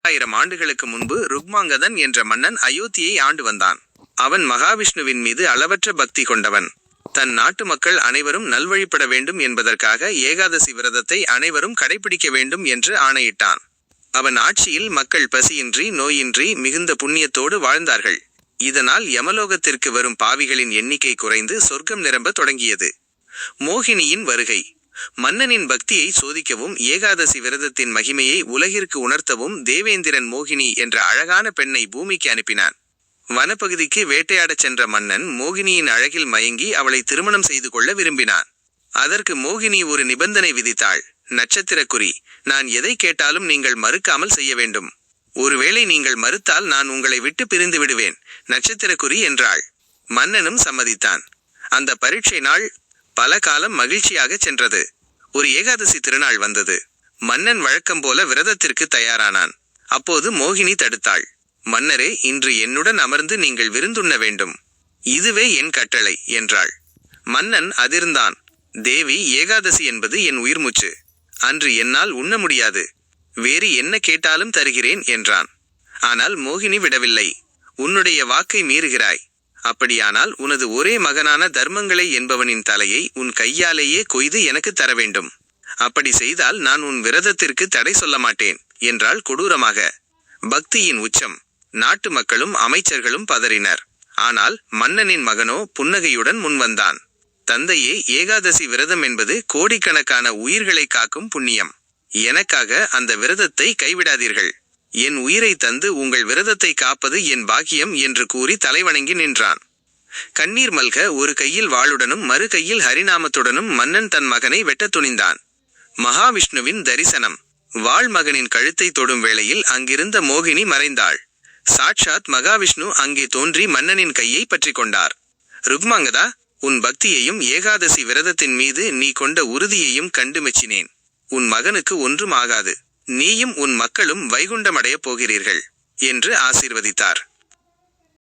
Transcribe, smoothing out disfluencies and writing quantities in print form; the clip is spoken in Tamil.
1000 ஆண்டுகளுக்கு முன்பு ருக்மாங்கதன் என்ற மன்னன் அயோத்தியை ஆண்டு வந்தான். அவன் மகாவிஷ்ணுவின் மீது அளவற்ற பக்தி கொண்டவன். தன் நாட்டு மக்கள் அனைவரும் நல்வழிப்பட வேண்டும் என்பதற்காக ஏகாதசி விரதத்தை அனைவரும் கடைபிடிக்க வேண்டும் என்று ஆணையிட்டான். அவன் ஆட்சியில் மக்கள் பசியின்றி நோயின்றி மிகுந்த புண்ணியத்தோடு வாழ்ந்தார்கள். இதனால் யமலோகத்திற்கு வரும் பாவிகளின் எண்ணிக்கை குறைந்து சொர்க்கம் நிரம்ப தொடங்கியது. மோகினியின் வருகை. மன்னனின் பக்தியை சோதிக்கவும் ஏகாதசி விரதத்தின் மகிமையை உலகிற்கு உணர்த்தவும் தேவேந்திரன் மோகினி என்ற அழகான பெண்ணை பூமிக்கு அனுப்பினான். வனப்பகுதிக்கு வேட்டையாடச் சென்ற மன்னன் மோகினியின் அழகில் மயங்கி அவளை திருமணம் செய்து கொள்ள விரும்பினான். அதற்கு மோகினி ஒரு நிபந்தனை விதித்தாள். நட்சத்திரக்குறி, நான் எதை கேட்டாலும் நீங்கள் மறுக்காமல் செய்ய வேண்டும். ஒருவேளை நீங்கள் மறுத்தால் நான் உங்களை விட்டு பிரிந்து விடுவேன். நட்சத்திரக்குறி என்றாள். மன்னனும் சம்மதித்தான். அந்த பரீட்சை நாள் பல காலம் மகிழ்ச்சியாக சென்றது. ஒரு ஏகாதசி திருநாள் வந்தது. மன்னன் வழக்கம் போல விரதத்திற்கு தயாரானான். அப்போது மோகினி தடுத்தாள். மன்னரே, இன்று என்னுடன் அமர்ந்து நீங்கள் விருந்துண்ண வேண்டும். இதுவே என் கட்டளை என்றாள். மன்னன் அதிர்ந்தான். தேவி, ஏகாதசி என்பது என் உயிர் மூச்சு. அன்று என்னால் உண்ண முடியாது. வேறு என்ன கேட்டாலும் தருகிறேன் என்றான். ஆனால் மோகினி விடவில்லை. உன்னுடைய வாக்கை மீறுகிறாய். அப்படியானால் உனது ஒரே மகனான தர்மங்களை என்பவனின் தலையை உன் கையாலேயே கொய்து எனக்கு தர வேண்டும். அப்படி செய்தால் நான் உன் விரதத்திற்கு தடை சொல்ல மாட்டேன் என்றாள் கொடூரமாக. பக்தியின் உச்சம். நாட்டு மக்களும் அமைச்சர்களும் பதறினர். ஆனால் மன்னனின் மகனோ புன்னகையுடன் முன்வந்தான். தந்தையே, ஏகாதசி விரதம் என்பது கோடிக்கணக்கான உயிர்களை காக்கும் புண்ணியம். எனக்காக அந்த விரதத்தை கைவிடாதீர்கள். என் உயிரை தந்து உங்கள் விரதத்தை காப்பது என் பாக்கியம் என்று கூறி தலைவணங்கி நின்றான். கண்ணீர் மல்க ஒரு கையில் வாளுடனும் மறு கையில் ஹரிநாமத்துடனும் மன்னன் தன் மகனை வெட்டத் துணிந்தான். மகாவிஷ்ணுவின் தரிசனம். வாள் மகனின் கழுத்தை தொடும் வேளையில் அங்கிருந்த மோகினி மறைந்தாள். சாட்சாத் மகாவிஷ்ணு அங்கே தோன்றி மன்னனின் கையை பற்றி கொண்டார். ருக்மாங்கதா, உன் பக்தியையும் ஏகாதசி விரதத்தின் மீது நீ கொண்ட உறுதியையும் கண்டு மெச்சினேன். உன் மகனுக்கு ஒன்றும் ஆகாது. நீயும் உன் மக்களும் வைகுண்டமடையப் போகிறீர்கள் என்று ஆசீர்வதித்தார்.